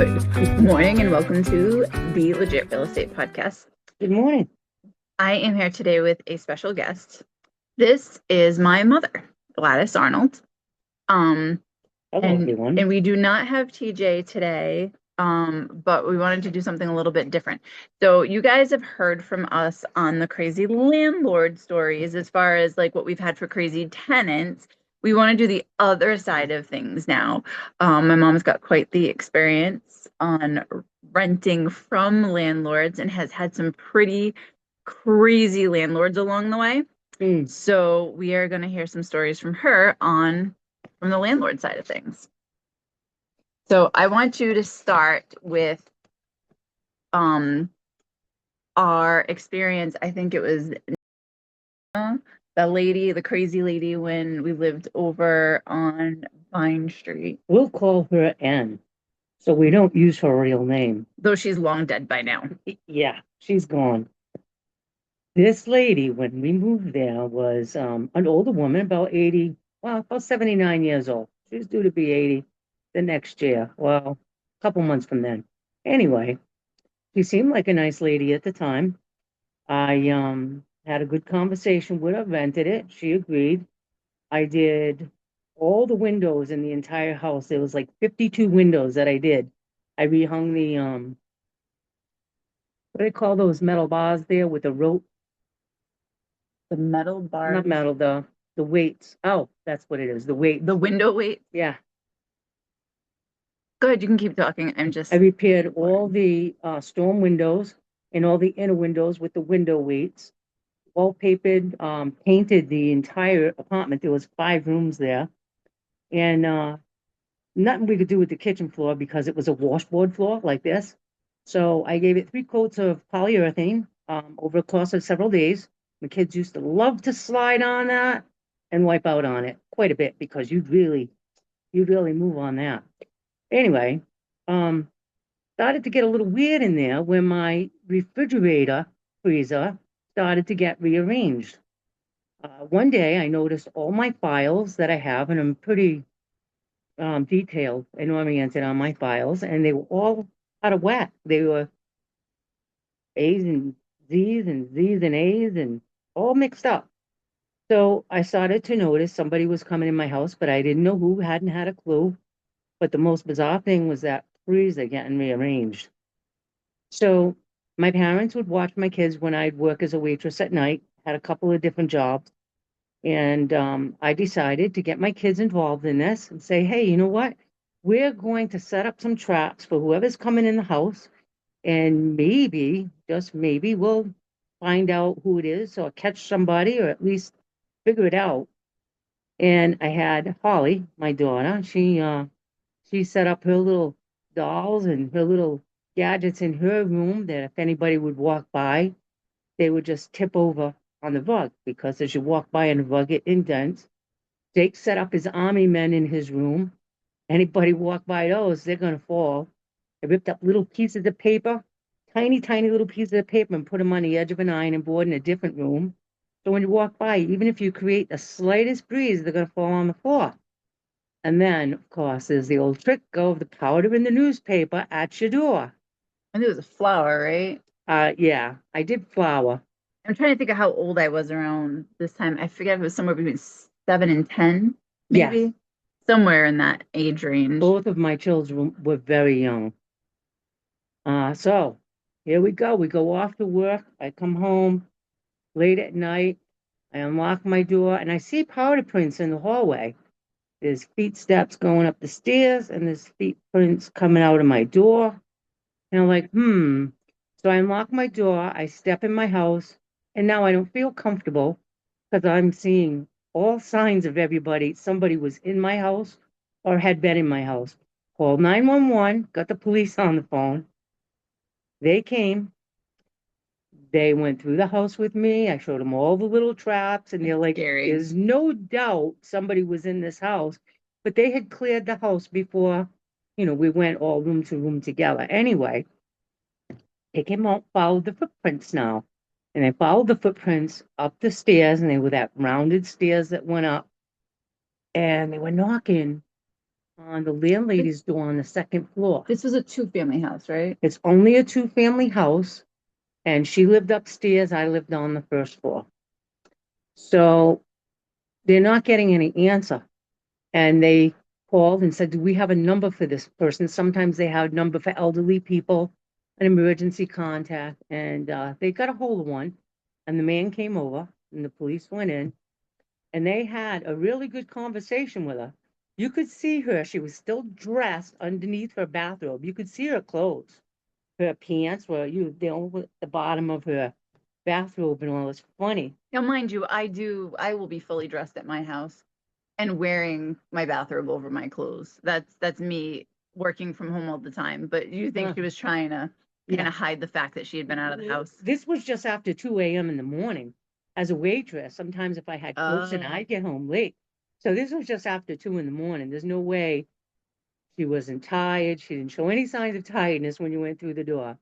Good morning and welcome to the Legit Real Estate Podcast. Good morning. I am here today with a special guest. This is my mother, Gladys Arnold. Um, Hello, and everyone. and we do not have TJ today, but we wanted to do something a little bit different. So you guys have heard from us on the crazy landlord stories as far as like what we've had for crazy tenants. We want to do the other side of things now. My mom's got quite the experience on renting from landlords and has had some pretty crazy landlords along the way. Mm, So we are going to hear some stories from her on from the landlord side of things. So I want you to start with um our experience. I think it was the lady, the crazy lady when we lived over on Vine Street. we'll call her N, so we don't use her real name. Though she's long dead by now. Yeah, she's gone. This lady, when we moved there, was an older woman, about 80, well, about 79 years old. She was due to be 80 the next year. Well, a couple months from then. Anyway, she seemed like a nice lady at the time. I had a good conversation with her, rented it. She agreed. I did all the windows in the entire house. There was like 52 windows that I did. I rehung the what do they call those metal bars there with the rope? The metal Not bars, metal, the weights. Oh, that's what it is. The weight. the window weight. Yeah. Go ahead, you can keep talking. I'm I just repaired all the storm windows and all the inner windows with the window weights. Wallpapered, painted the entire apartment. There was 5 rooms there. And nothing we could do with the kitchen floor because it was a washboard floor like this. So I gave it 3 coats of polyurethane over a course of several days. The kids used to love to slide on that and wipe out on it quite a bit because you'd really move on that. Anyway, um, started to get a little weird in there when my refrigerator freezer started to get rearranged. One day I noticed all my files that I have, and I'm pretty detailed and oriented on my files, and they were all out of whack. They were A's and Z's and Z's and A's and all mixed up. So I started to notice somebody was coming in my house, but I didn't know who, hadn't had a clue. But the most bizarre thing was that freezer getting rearranged. So my parents would watch my kids when I'd work as a waitress at night, had a couple of different jobs. And I decided to get my kids involved in this and say, hey, you know what? We're going to set up some traps for whoever's coming in the house. And maybe, just maybe, we'll find out who it is or catch somebody or at least figure it out. And I had Holly, my daughter, she set up her little dolls and her little gadgets in her room that if anybody would walk by, they would just tip over on the rug because as you walk by on the rug, it indents. Jake set up his army men in his room. Anybody walk by those, they're going to fall. I ripped up little pieces of paper, tiny, tiny little pieces of paper, and put them on the edge of an ironing board in a different room. So when you walk by, even if you create the slightest breeze, they're going to fall on the floor. And then, of course, there's the old trick of the powder in the newspaper at your door. I think it was a flower, right? Yeah, I did flour. I'm trying to think of how old I was around this time. I forget if it was somewhere between 7 and 10, Yes, maybe somewhere in that age range. both of my children were very young. So here we go. We go off to work. I come home late at night. I unlock my door and I see powder prints in the hallway. There's feet steps going up the stairs and there's feet prints coming out of my door. And I'm like, hmm. So I unlock my door. I step in my house and now I don't feel comfortable because I'm seeing all signs of everybody. Somebody was in my house or had been in my house. Called 911, got the police on the phone. They came, they went through the house with me. I showed them all the little traps, and they're like, Scary. there's no doubt somebody was in this house, but they had cleared the house before, we went all room to room together. Anyway, they came out, followed the footprints now. And they followed the footprints up the stairs, and they were that rounded stairs that went up, and they were knocking on the landlady's door on the second floor. This was a two-family house, right? It's only a two-family house, and she lived upstairs. I lived on the first floor. So they're not getting any answer. And they called and said, do we have a number for this person? Sometimes they have a number for elderly people, an emergency contact. And they got a hold of one. And the man came over and the police went in and they had a really good conversation with her. You could see her. She was still dressed underneath her bathrobe. You could see her clothes. Her pants were at the bottom of her bathrobe and all. It's funny. Now, mind you, I will be fully dressed at my house and wearing my bathrobe over my clothes. That's me working from home all the time. But you think Uh, she was trying to kind yeah. of hide the fact that she had been out of the house? This was just after 2 a.m. in the morning. As a waitress, sometimes if I had close and I get home late. So this was just after 2 in the morning. There's no way she wasn't tired. She didn't show any signs of tiredness when you went through the door.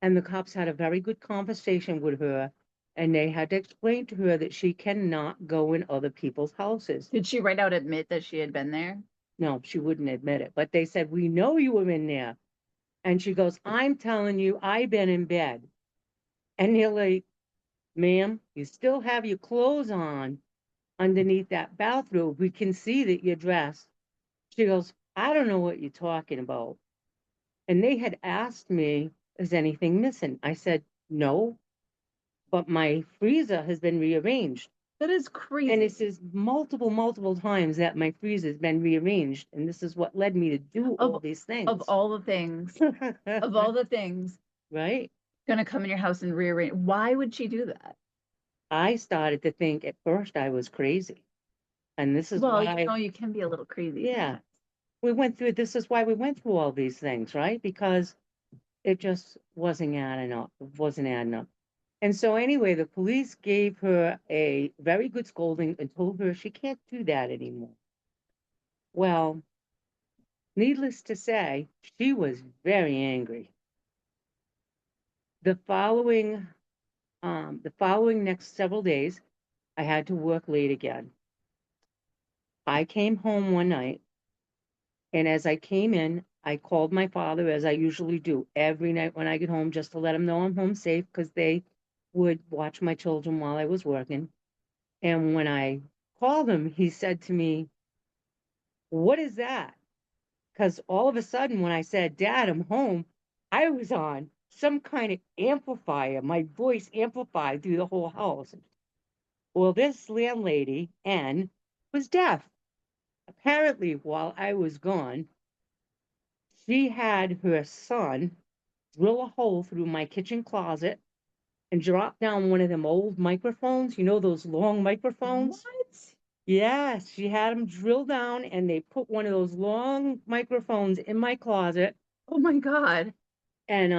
And the cops had a very good conversation with her. And they had to explain to her that she cannot go in other people's houses. Did she right out admit that she had been there? No, she wouldn't admit it. But they said, we know you were in there. And she goes, I'm telling you, I've been in bed. And they're like, ma'am, you still have your clothes on underneath that bathrobe. We can see that you're dressed. She goes, I don't know what you're talking about. And they had asked me, is anything missing? I said, no, but my freezer has been rearranged. That is And crazy. it says multiple times that my freezer has been rearranged. And this is what led me to do all these things. Of all the things, of all the things, right? gonna come in your house and rearrange. Why would she do that? I started to think at first I was crazy. And this is Well, why, you can be a little crazy. yeah, this is why we went through all these things, right? Because it just wasn't adding up. It wasn't adding up. And so anyway, the police gave her a very good scolding and told her she can't do that anymore. Well, needless to say, she was very angry. The following, next several days, I had to work late again. I came home one night, and as I came in, I called my father, as I usually do every night when I get home, just to let him know I'm home safe, because they would watch my children while I was working. And when I called him, he said to me, what is that? Because all of a sudden, when I said, Dad, I'm home, I was on some kind of amplifier. My voice amplified through the whole house. Well, this landlady, N, was deaf. Apparently, while I was gone, she had her son drill a hole through my kitchen closet and drop down one of them old microphones. You know, those long microphones? What? Yes, she had them drill down and they put one of those long microphones in my closet. Oh my God. And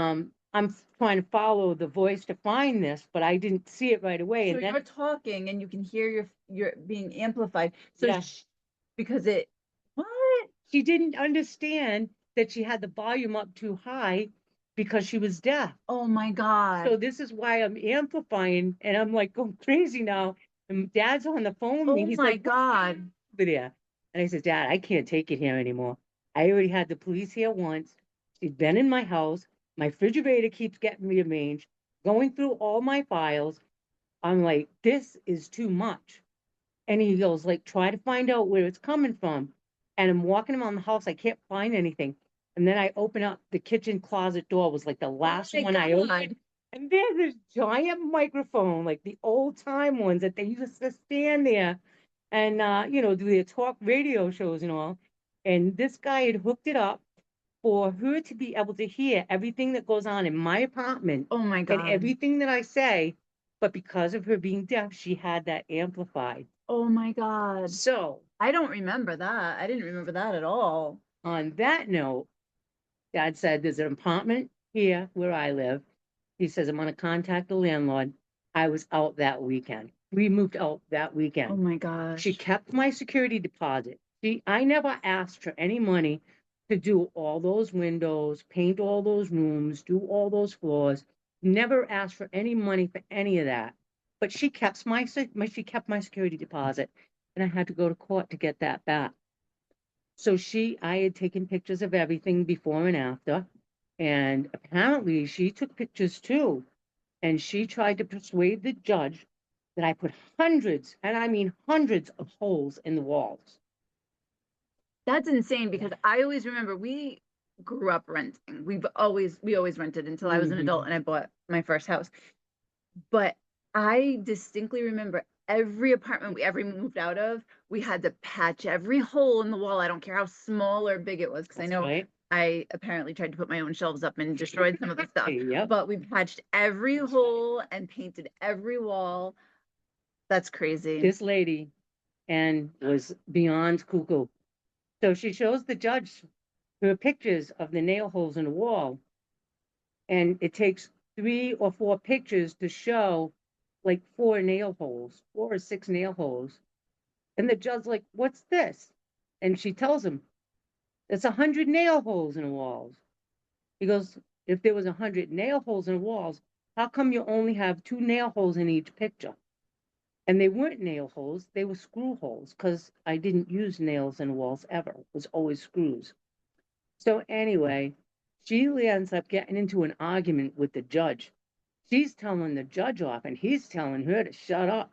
I'm trying to follow the voice to find this, but I didn't see it right away. So And then, you're talking and you can hear your being amplified. So yeah, because it what? she didn't understand that she had the volume up too high because she was deaf. Oh my God. So this is why I'm amplifying and I'm like going crazy now. And Dad's on the phone with me. Oh He's my like, what's God. over there? And I said, Dad, I can't take it here anymore. I already had the police here once. She's been in my house. My refrigerator keeps getting rearranged, going through all my files. I'm like, this is too much. And he goes, like, try to find out where it's coming from. And I'm walking around the house. I can't find anything. And then I open up the kitchen closet door, was like the last Oh my one I God. opened. And there's this giant microphone, like the old time ones that they used to stand there and, do their talk radio shows and all. And this guy had hooked it up for her to be able to hear everything that goes on in my apartment Oh my and God. everything that I say. But because of her being deaf, she had that amplified. Oh my God. So, I don't remember that. I didn't remember that at all. on that note, Dad said there's an apartment here where I live. He says, I'm going to contact the landlord. I was out that weekend. We moved out that Oh weekend. my gosh. She kept my security deposit. I never asked for any money to do all those windows, paint all those rooms, do all those floors. Never asked for any money for any of that. But she kept she kept my security deposit, and I had to go to court to get that back. So I had taken pictures of everything before and after, and apparently she took pictures too. And she tried to persuade the judge that I put hundreds, and I mean hundreds of holes in the walls. That's insane because I always remember we grew up renting. We always rented until I was an adult Hmm. and I bought my first house. But I distinctly remember every apartment we ever moved out of, we had to patch every hole in the wall. I don't care how small or big it was, because I That's know right. I apparently tried to put my own shelves up and destroyed some of the stuff. Yep. But we patched every hole and painted every wall. That's crazy. This lady and was beyond cuckoo. So she shows the judge her pictures of the nail holes in the wall, and it takes 3 or 4 pictures to show like 4 or 6 nail holes. And the judge's like, "What's this?" And she tells him, "It's 100 nail holes in the walls." He goes, "If there was 100 nail holes in the walls, how come you only have 2 nail holes in each picture?" And they weren't nail holes, they were screw holes because I didn't use nails in the walls ever. It was always screws. So anyway, she ends up getting into an argument with the judge. She's telling the judge off, and he's telling her to shut up.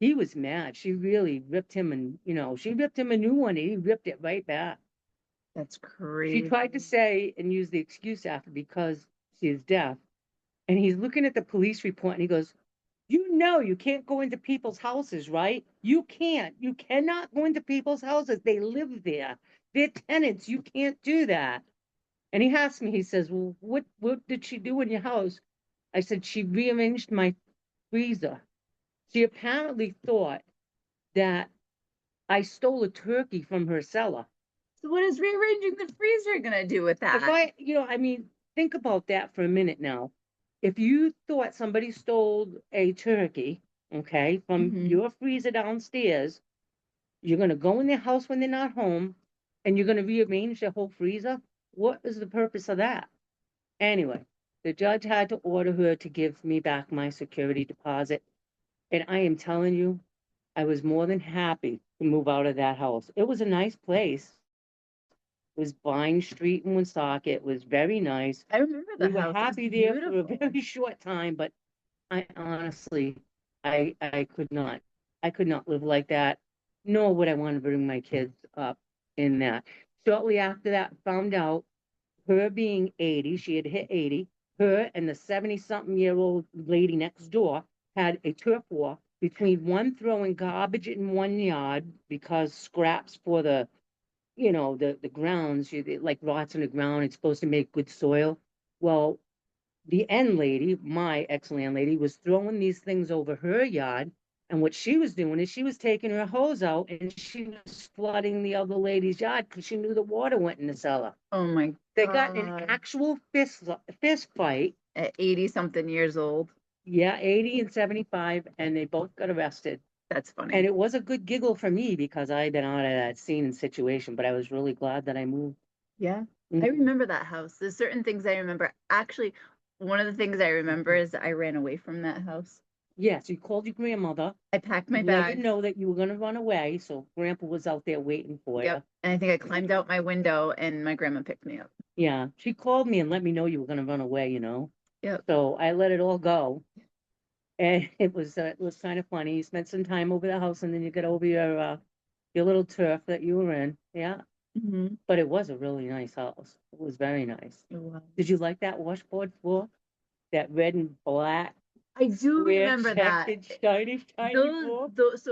He was mad. She really ripped him, and she ripped him a new one, and he ripped it right back. That's She tried to crazy. say and use the excuse after because she is deaf. And he's looking at the police report and he goes, you can't go into people's houses, right? You can't. You cannot go into people's houses. They live there. They're tenants. You can't do that. And he asked me, he says, "Well, what did she do in your house?" I said, "She rearranged my freezer." She apparently thought that I stole a turkey from her cellar. So what is rearranging the freezer gonna do with If that? I mean, think about that for a minute now. If you thought somebody stole a turkey, okay, from Hmm. your freezer downstairs, you're going to go in their house when they're not home and you're going to rearrange their whole freezer. What is the purpose of that? Anyway, the judge had to order her to give me back my security deposit. And I am telling you, I was more than happy to move out of that house. It was a nice place. It was Vine Street in Woonsocket. It was very nice. I remember the We were house. It was happy there for a beautiful. very short time, but I honestly, I could not. I could not live like that, nor would I want to bring my kids up in that. Shortly after that, found out her being 80, she had hit 80, her and the 70-something-year-old lady next door had a turf war between one throwing garbage in one yard because scraps for the grounds, like rots in the ground, it's supposed to make good soil. Well, the end lady, my ex landlady, was throwing these things over her yard. And what she was doing is she was taking her hose out and she was flooding the other lady's yard because she knew the water went in the cellar. Oh my They got an God. actual fist fight. At 80 something years old. Yeah, 80 and 75, and they both got arrested. That's And funny. it was a good giggle for me because I had been out of that scene and situation, but I was really glad that I moved. Yeah. I Mhm. remember that house. There's certain things I remember. Actually, one of the things I remember is I ran away from that house. Yes, you called your grandmother, I packed my let her bags. know that you were going to run away. So grandpa was out there waiting for Yep. you. And I think I climbed out my window and my grandma picked me up. Yeah, she called me and let me know you were going to run away. Yep. So I let it all go. And it was kind of funny. You spent some time over the house and then you got over your little turf that you were in. Yeah. Hmm. But it was a really nice house. It was very nice. It was. Did you like that washboard floor? That red and black, I do square, remember checked, that. and shiny floor? Those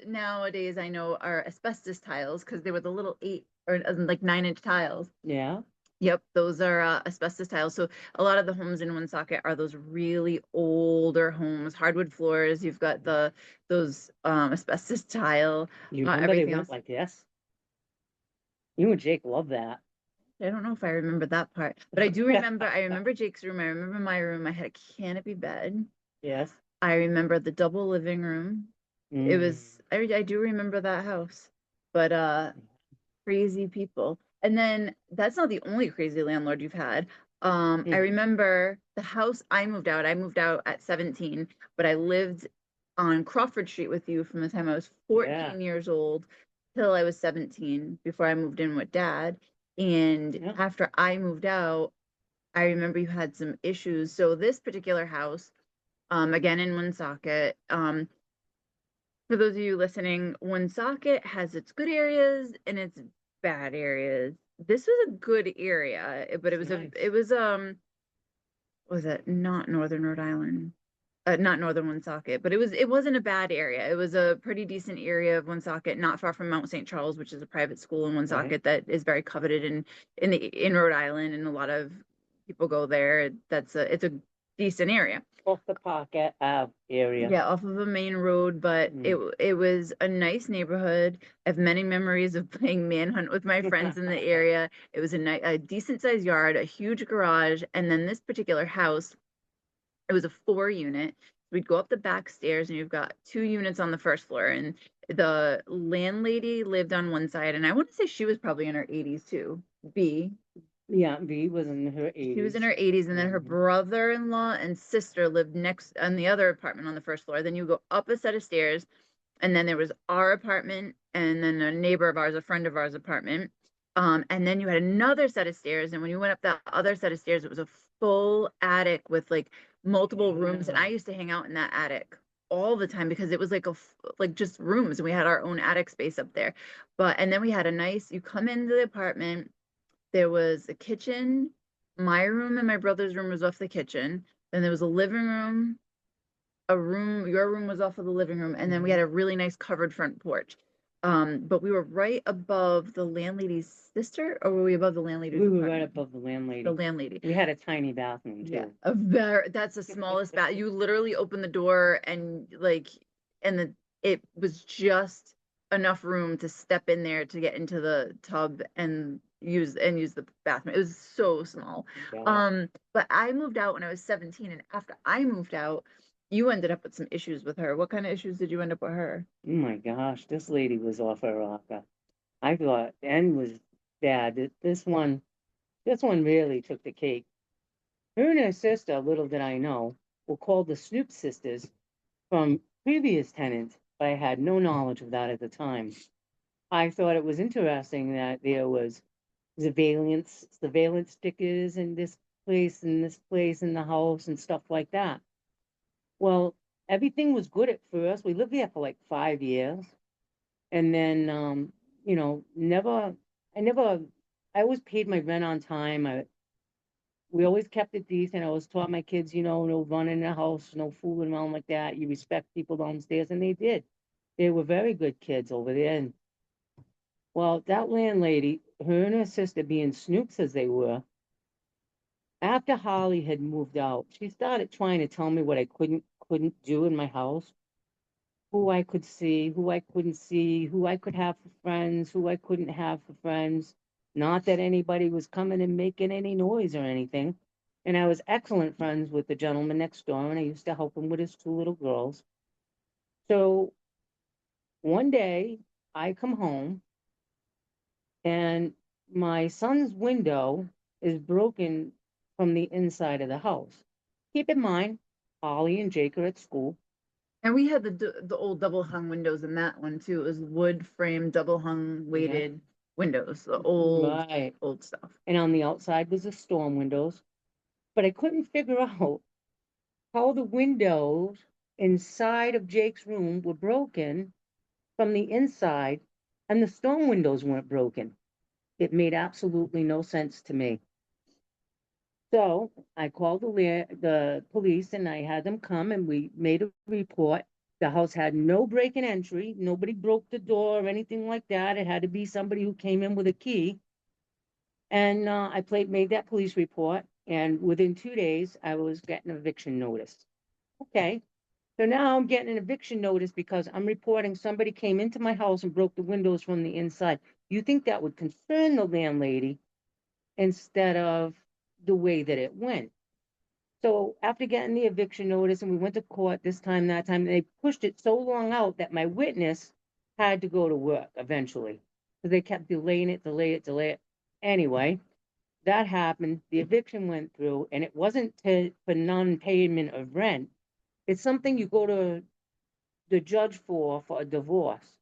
nowadays I know are asbestos tiles because they were the little 8 or like 9-inch tiles. Yeah. Yep, those are asbestos tiles. So a lot of the homes in Woonsocket are those really older homes, hardwood floors. You've got those asbestos tile, You remember they everything went else. like this? You and Jake love that. I don't know if I remember that part, but I do remember. I remember Jake's room. I remember my room. I had a canopy bed. Yes. I remember the double living room. It Mm. was. I do remember that house, but crazy people. And then that's not the only crazy landlord you've had. I Mm. remember the house I moved out. I moved out at 17, but I lived on Crawford Street with you from the time I was Yeah. 14 years old. till I was 17 before I moved in with dad. And Yeah, after I moved out, I remember you had some issues. So this particular house, again in Woonsocket, for those of you listening, Woonsocket has its good areas and its bad areas. This was a good area, but it's nice. it was was it not Northern Rhode Island? Not Northern Woonsocket, but it wasn't a bad area. It was a pretty decent area of Woonsocket, not far from Mount St. Charles, which is a private school in Right. Woonsocket that is very coveted in Rhode Island, and a lot of people go there. It's a decent area. Off the Pocket Ave area. Yeah, off of a main road, but Mm. it was a nice neighborhood. I have many memories of playing manhunt with my friends in the area. It was a decent sized yard, a huge garage, and then this particular house, it was a 4 unit. We'd go up the back stairs, and you've got 2 units on the first floor. And the landlady lived on one side, and I want to say she was probably in her 80s too. B. Yeah, V was in her She was in 80s. her 80s, and then her Mhm. brother-in-law and sister lived next on the other apartment on the first floor. Then you go up a set of stairs, and then there was our apartment, and then a neighbor of ours, a friend of ours apartment. And then you had another set of stairs, and when you went up that other set of stairs, it was a full attic with like multiple rooms, and I Yeah. used to hang out in that attic all the time because it was like like just rooms, and we had our own attic space up there. But and then we had a nice, you come into the apartment, there was a kitchen, my room and my brother's room was off the kitchen, then there was a living room, a room, your room was off of the living room, and then we Mhm. had a really nice covered front porch. But we were right above the landlady's sister, or were we above the landlady's We were right apartment? above the The landlady. landlady. We had a tiny bathroom Yeah, too. that's the smallest bath. You literally open the door and it was just enough room to step in there to get into the tub and use the bathroom. It was so small. Yeah. But I moved out when I was 17, and after I moved out, you ended up with some issues with her. What kind of issues did you end up with her? Oh my gosh, this lady was off her rocker. I thought N was bad. This one really took the cake. Her and her sister, little did I know, were called the Snoop sisters from previous tenants, but I had no knowledge of that at the time. I thought it was interesting that there was surveillance stickers in this place in the house and stuff like that. Well, everything was good at first. We lived there for like 5 years. And then never I never I always paid my rent on time. We always kept it decent. I always taught my kids, no running in the house, no fooling around like that. You respect people downstairs, and they did. They were very good kids over there. And well, that landlady, her and her sister being snoops as they were, after Holly had moved out, she started trying to tell me what I couldn't do in my house, who I could see, who I couldn't see, who I could have for friends, who I couldn't have for friends. Not that anybody was coming and making any noise or anything. And I was excellent friends with the gentleman next door, and I used to help him with his two little girls. So one day I come home and my son's window is broken from the inside of the house. Keep in mind, Holly and Jake are at school. And we had the old double hung windows in that one too. It was wood frame double hung Yeah, weighted windows, the right. old stuff. And on the outside was the storm windows. But I couldn't figure out how the windows inside of Jake's room were broken from the inside and the storm windows weren't broken. It made absolutely no sense to me. So I called the police and I had them come and we made a report. The house had no break and entry. Nobody broke the door or anything like that. It had to be somebody who came in with a key. And made that police report. And within 2 days, I was getting an eviction notice. Okay. So now I'm getting an eviction notice because I'm reporting somebody came into my house and broke the windows from the inside. You think that would concern the landlady instead of the way that it went? So after getting the eviction notice and we went to court this time, that time, they pushed it so long out that my witness had to go to work eventually. So they kept delaying it, delay it. Anyway, that happened. The eviction went through, and it wasn't for non-payment of rent. It's something you go to the judge for a divorce.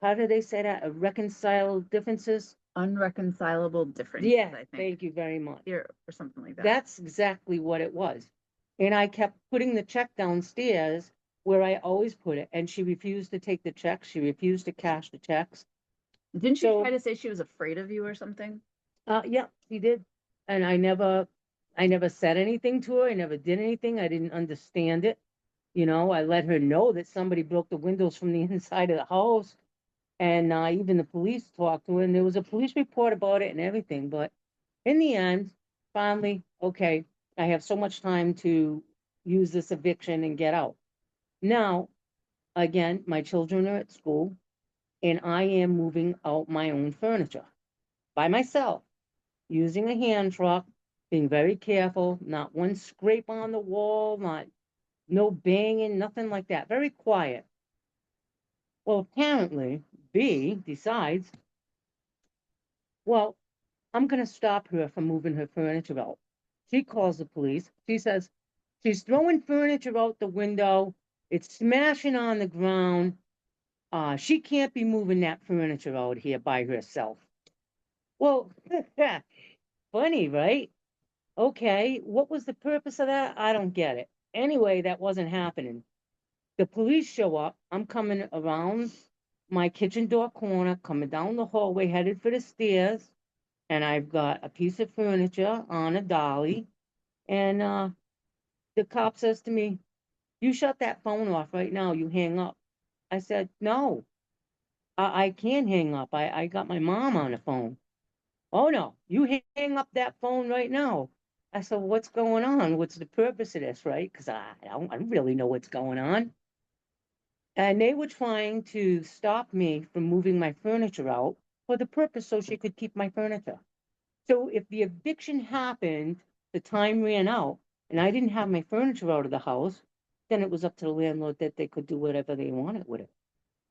how do they say that? Reconcile differences? Unreconcilable differences, Yeah, I think, thank you very much. here or something like that. That's exactly what it was. And I kept putting the check downstairs where I always put it, and she refused to take the checks. She refused to cash the checks. Didn't she try So, to say she was afraid of you or something? yeah, she did. And I never said anything to her. I never did anything. I didn't understand it. You know, I let her know that somebody broke the windows from the inside of the house. And even the police talked to her, and there was a police report about it and everything. But in the end, finally, okay, I have so much time to use this eviction and get out. Now, again, my children are at school, and I am moving out my own furniture by myself, using a hand truck, being very careful, not one scrape on the wall, not no banging, nothing like that. Very quiet. Well, apparently, B decides, well, I'm going to stop her from moving her furniture out. She calls the police. She says she's throwing furniture out the window. It's smashing on the ground. She can't be moving that furniture out here by herself. Well, funny, right? Okay, what was the purpose of that? I don't get it. Anyway, that wasn't happening. The police show up. I'm coming around my kitchen door corner, coming down the hallway, headed for the stairs, and I've got a piece of furniture on a dolly. And the cop says to me, "You shut that phone off right now. You hang up." I said, "No, I can't hang up. I got my mom on the phone." "Oh, no, you hang up that phone right now." I said, "What's going on? What's the purpose of this, right?" Because I don't really know what's going on. And they were trying to stop me from moving my furniture out for the purpose so she could keep my furniture. So if the eviction happened, the time ran out, and I didn't have my furniture out of the house, then it was up to the landlord that they could do whatever they wanted with it.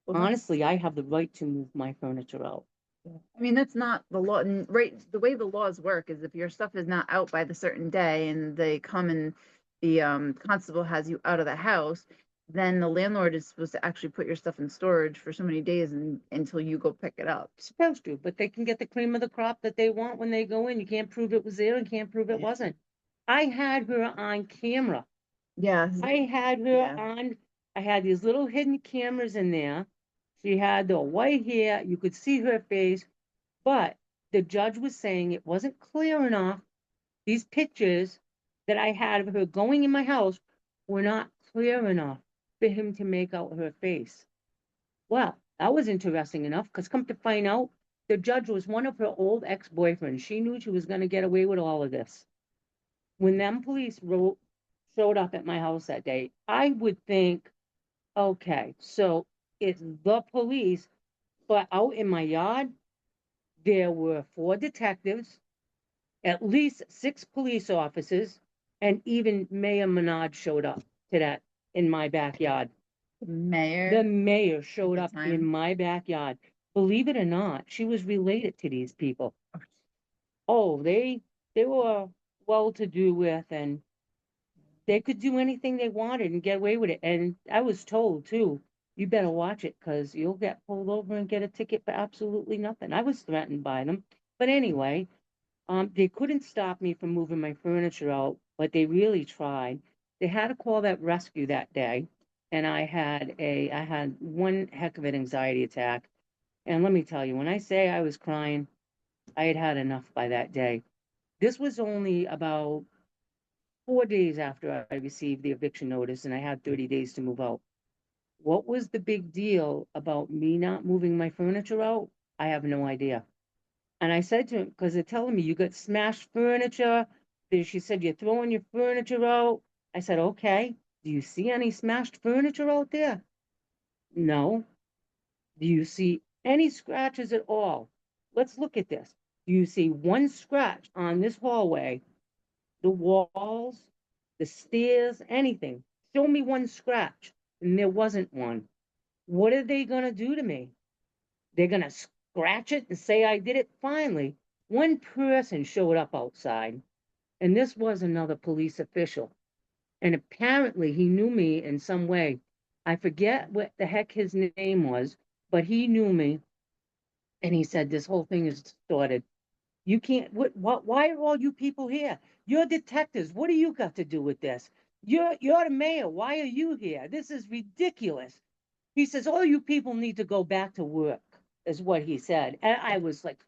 Well, that's, Honestly, I have the right to move my furniture out. I mean, that's not the law. And right, the way the laws work is if your stuff is not out by the certain day and they come and the constable has you out of the house, then the landlord is supposed to actually put your stuff in storage for so many days until you go pick it up. Supposed to, but they can get the cream of the crop that they want when they go in. You can't prove it was there and can't prove it wasn't. I had her on camera. Yeah, I had her yeah. on, I had these little hidden cameras in there. She had the white hair. You could see her face, but the judge was saying it wasn't clear enough. These pictures that I had of her going in my house were not clear enough for him to make out her face. Well, that was interesting enough because come to find out, the judge was one of her old ex-boyfriends. She knew she was going to get away with all of this. When them police showed up at my house that day, I would think, okay, so it's the police, but out in my yard, there were 4 detectives, at least 6 police officers, and even Mayor Menard showed up to that in my backyard. The Mayor mayor at showed the up in time. my backyard. Believe it or not, she was related to these people. Oh, they were well to do with, and they could do anything they wanted and get away with it. And I was told too, you better watch it because you'll get pulled over and get a ticket for absolutely nothing. I was threatened by them. But anyway, they couldn't stop me from moving my furniture out, but they really tried. They had to call that rescue that day, and I had one heck of an anxiety attack. And let me tell you, when I say I was crying, I had had enough by that day. This was only about 4 days after I received the eviction notice, and I had 30 days to move out. What was the big deal about me not moving my furniture out? I have no idea. And I said to him, because they're telling me you got smashed furniture. She said, you're throwing your furniture out. I said, okay. Do you see any smashed furniture out there? No. Do you see any scratches at all? Let's look at this. Do you see one scratch on this hallway, the walls, the stairs, anything? Show me one scratch. And there wasn't one. What are they going to do to me? They're going to scratch it and say I did it. Finally, one person showed up outside, and this was another police official. And apparently he knew me in some way. I forget what the heck his name was, but he knew me and he said, this whole thing is distorted. You can't, why are all you people here? You're detectives. What do you got to do with this? You're the mayor. Why are you here? This is ridiculous. He says, all you people need to go back to work, is what he said. And I was like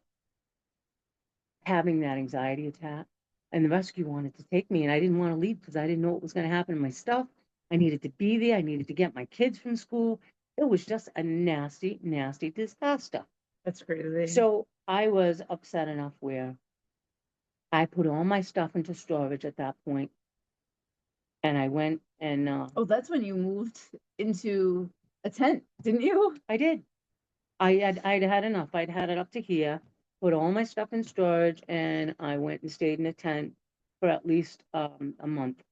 having that anxiety attack. And the rescue wanted to take me, and I didn't want to leave because I didn't know what was going to happen to my stuff. I needed to be there. I needed to get my kids from school. It was just a nasty, nasty disaster. That's crazy. So I was upset enough where I put all my stuff into storage at that point, and I went and Oh, that's when you moved into a tent, didn't you? I did. I'd had enough. I'd had it up to here, put all my stuff in storage, and I went and stayed in a tent for at least a month.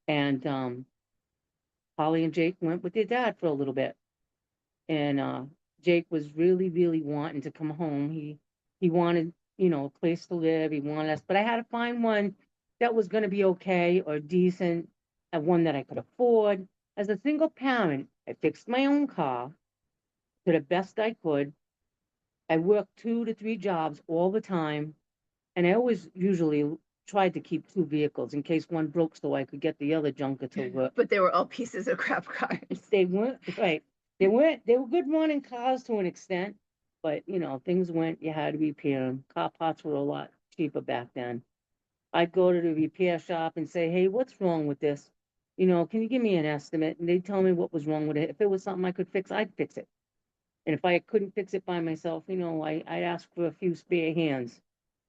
And Holly and Jake went with their dad for a little bit. And Jake was really, really wanting to come home. He wanted, a place to live. He wanted us, but I had to find one that was going to be okay or decent, and one that I could afford. As a single parent, I fixed my own car to the best I could. I worked 2 to 3 jobs all the time, and I always usually tried to keep 2 vehicles in case one broke so I could get the other junker to work. But they were all pieces of crap cars. They weren't right. They were good running cars to an extent, but things went, you had to repair them. Car parts were a lot cheaper back then. I'd go to the repair shop and say, hey, what's wrong with this? Can you give me an estimate? And they'd tell me what was wrong with it. If it was something I could fix, I'd fix it. And if I couldn't fix it by myself, I'd ask for a few spare hands,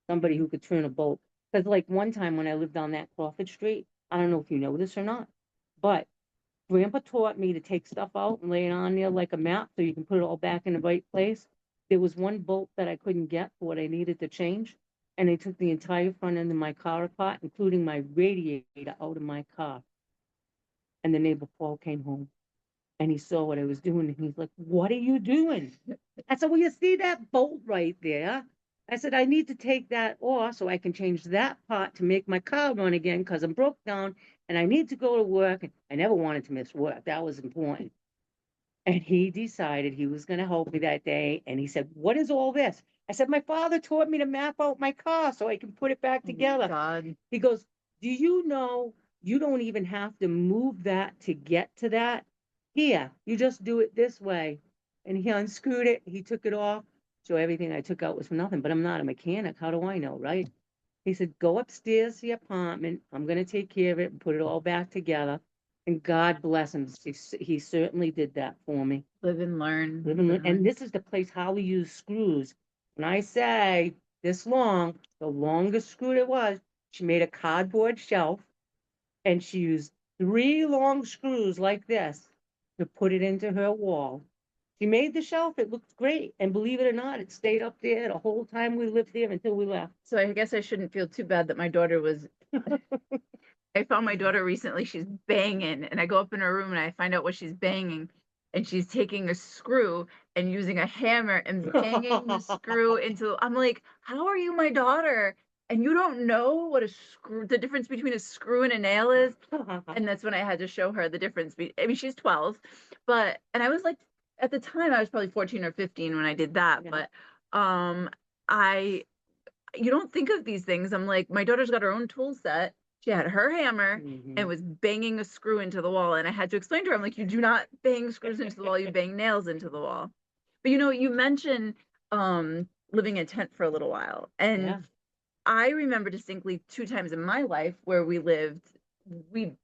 somebody who could turn a bolt. Because like one time when I lived on that Crawford Street, I don't know if you know this or not, but Grandpa taught me to take stuff out and lay it on there like a map so you can put it all back in the right place. There was one bolt that I couldn't get for what I needed to change, and they took the entire front end of my car apart, including my radiator out of my car. And the neighbor Paul came home and he saw what I was doing and he's like, what are you doing? I said, well, you see that bolt right there? I said, I need to take that off so I can change that part to make my car run again because I'm broke down and I need to go to work. And I never wanted to miss work. That was important. And he decided he was going to help me that day. And he said, what is all this? I said, my father taught me to map out my car so I can put it back together. God. He goes, do you know you don't even have to move that to get to that? Here, you just do it this way. And he unscrewed it. He took it off. So everything I took out was for nothing. But I'm not a mechanic. How do I know, right? He said, go upstairs to the apartment. I'm going to take care of it and put it all back together. And God bless him. He certainly did that for me. Live and learn. Live and learn. And this is the place Holly used screws. When I say this long, the longest screw it was, she made a cardboard shelf and she used 3 long screws like this to put it into her wall. She made the shelf. It looked great. And believe it or not, it stayed up there the whole time we lived there until we left. So I guess I shouldn't feel too bad that my daughter was. I found my daughter recently. She's banging, and I go up in her room and I find out what she's banging. And she's taking a screw and using a hammer and banging the screw into. I'm like, how are you my daughter? And you don't know what a screw, the difference between a screw and a nail is. And that's when I had to show her the difference. I mean, she's 12, and I was like, at the time, I was probably 14 or 15 when I did that. Yeah. But I, you don't think of these things. I'm like, my daughter's got her own tool set. She had her hammer and was banging a screw into the wall. And I had to explain to her, I'm like, you do not bang screws into the wall, you bang nails into the wall. But you mentioned living in a tent for a little while. And yeah. I remember distinctly 2 times in my life where we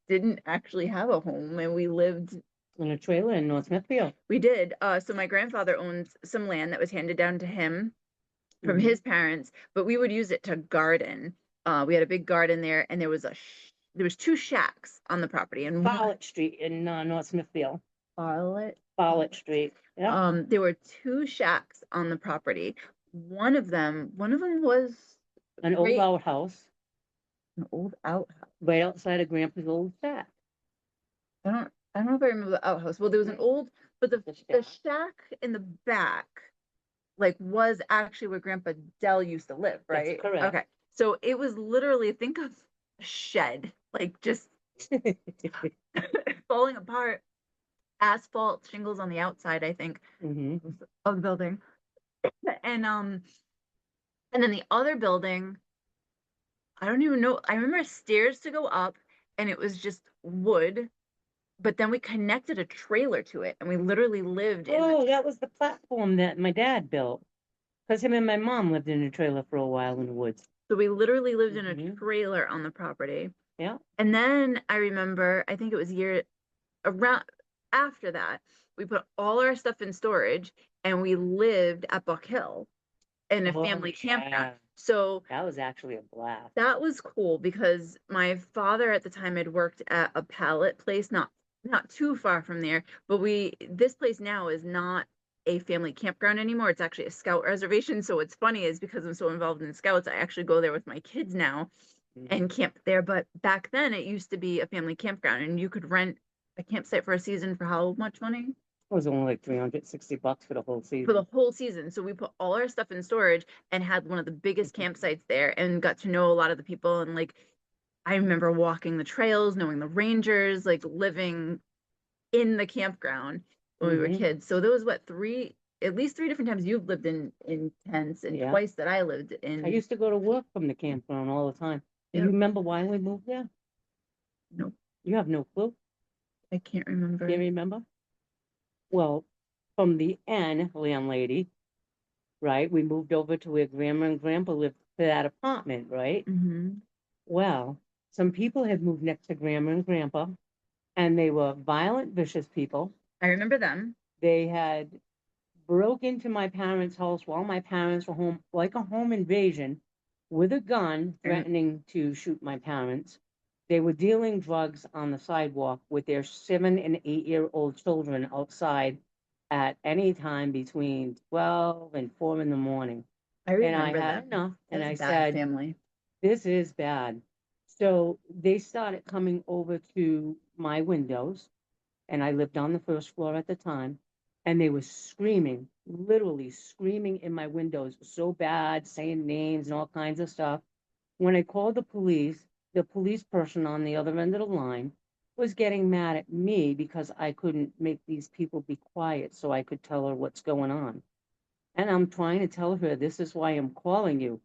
didn't actually have a home and we lived in a trailer in North Smithfield. We did. So my grandfather owned some land that was handed down to him from his parents, but we would use it to garden. We had a big garden there, and there was 2 shacks on the property. And Follett Street in North Smithfield. Follett Street. Yeah. There were 2 shacks on the property. One of them was an old outhouse. An old outhouse. Right outside of Grandpa's old shack. I don't know if I remember the outhouse. Well, there was an old, but the shack in the back, was actually where Grandpa Dell used to live, right? That's correct. Okay. So it was literally, think of a shed, just falling apart. asphalt shingles on the outside, I think, Hmm. of the building. And and then the other building, I don't even know. I remember stairs to go up and it was just wood, but then we connected a trailer to it and we literally lived in the Oh, that was the platform that my dad built. Because him and my mom lived in a trailer for a while in the woods. so we literally lived in a Hmm. trailer on the property. Yeah. And then I remember, I think it was year around after that, we put all our stuff in storage and we lived at Buck Hill in a Oh, family campground. yeah. So That was actually a blast. that was cool because my father at the time had worked at a pallet place, not too far from there, but we this place now is not a family campground anymore. It's actually a scout reservation. So what's funny is because I'm so involved in scouts, I actually go there with my kids now and Mhm. camp there. But back then it used to be a family campground and you could rent a campsite for a season for how much money? It was only like $360 for the whole For the season. whole season. So we put all our stuff in storage and had one of the biggest campsites there and got to know a lot of the people. And like, I remember walking the trails, knowing the rangers, like living in the campground when we were Hmm. kids. So there was what at least three different times you've lived in tents and Yeah. twice that I lived I in. used to go to work from the campground all the time. Do you Yep. remember why we moved there? Nope. You have no clue. I can't Can't remember. remember? Well, from the end landlady, right? We moved over to where grandma and grandpa lived to that apartment, right? Hmm. Well, some people had moved next to grandma and grandpa, and they were violent, vicious people. I remember them. They had broke into my parents' house while my parents were home, like a home invasion, with a gun, I threatening to shoot my parents. They were dealing drugs on the sidewalk with their 7 and 8-year-old children outside at any time between 12 and 4 in the morning. I And I remember had them. enough, and That's I bad said, family. this is bad. So they started coming over to my windows, and I lived on the first floor at the time, and they were screaming, literally screaming in my windows so bad, saying names and all kinds of stuff. When I called the police person on the other end of the line was getting mad at me because I couldn't make these people be quiet so I could tell her what's going on. And I'm trying to tell her, this is why I'm calling you.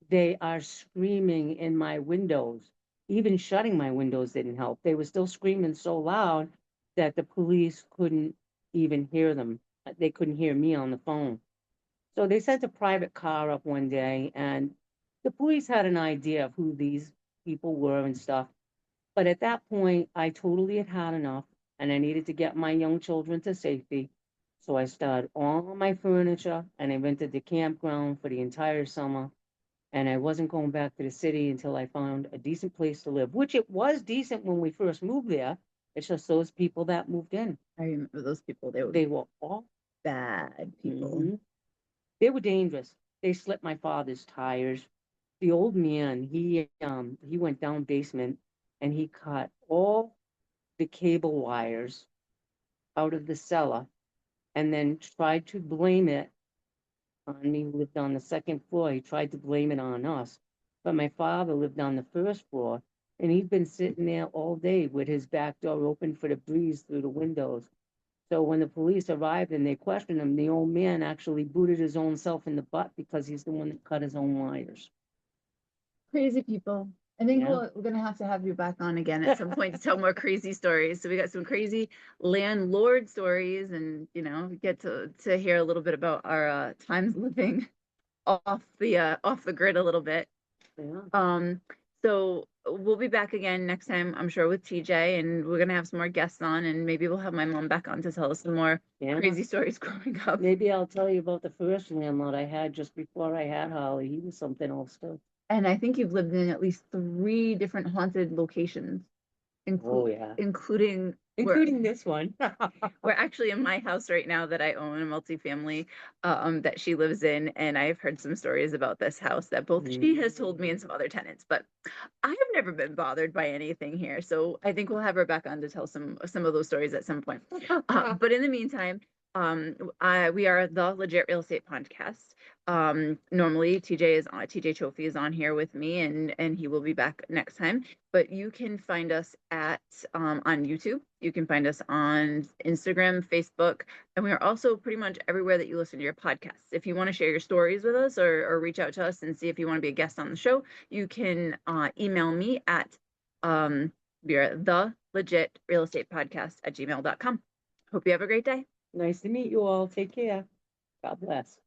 They are screaming in my windows. Even shutting my windows didn't help. They were still screaming so loud that the police couldn't even hear them. They couldn't hear me on the phone. So they sent a private car up one day, and the police had an idea of who these people were and stuff. But at that point, I totally had had enough, and I needed to get my young children to safety. So I started all my furniture, and I rented the campground for the entire summer, and I wasn't going back to the city until I found a decent place to live, which it was decent when we first moved there. It's just those people that moved in. I remember those people. They were They were all, bad people. mhm, they were dangerous. They slipped my father's tires. The old man, he went down basement and he cut all the cable wires out of the cellar and then tried to blame it on me, who lived on the second floor. He tried to blame it on us. But my father lived on the first floor, and he'd been sitting there all day with his back door open for the breeze through the windows. So when the police arrived and they questioned him, the old man actually booted his own self in the butt because he's the one that cut his own wires. Crazy people. I think Yeah. we're gonna have to have you back on again at some point to tell more crazy stories. So we got some crazy landlord stories, and get to hear a little bit about our times living off the grid a little bit. Yeah. Um, so we'll be back again next time, I'm sure, with TJ, and we're gonna have some more guests on, and maybe we'll have my mom back on to tell us some more Yeah. crazy stories growing up. Maybe I'll tell you about the first landlord I had just before I had Holly. He was something else too. And I think you've lived in at least three different haunted locations, Oh yeah. including Including this one. we're actually in my house right now that I own, a multifamily that she lives in, and I've heard some stories about this house that both she has told me and some other tenants, but I have never been bothered by anything here. So I think we'll have her back on to tell some of those stories at some point. But in the meantime, We are the Legit Real Estate Podcast. Normally TJ Trophy is on here with me, and he will be back next time. But you can find us at on YouTube. You can find us on Instagram, Facebook, and we are also pretty much everywhere that you listen to your podcasts. If you want to share your stories with us, or reach out to us and see if you want to be a guest on the show, you can email me at we are the Legit Real Estate Podcast at gmail.com. Hope you have a great day. Nice to meet you all. Take care. God bless.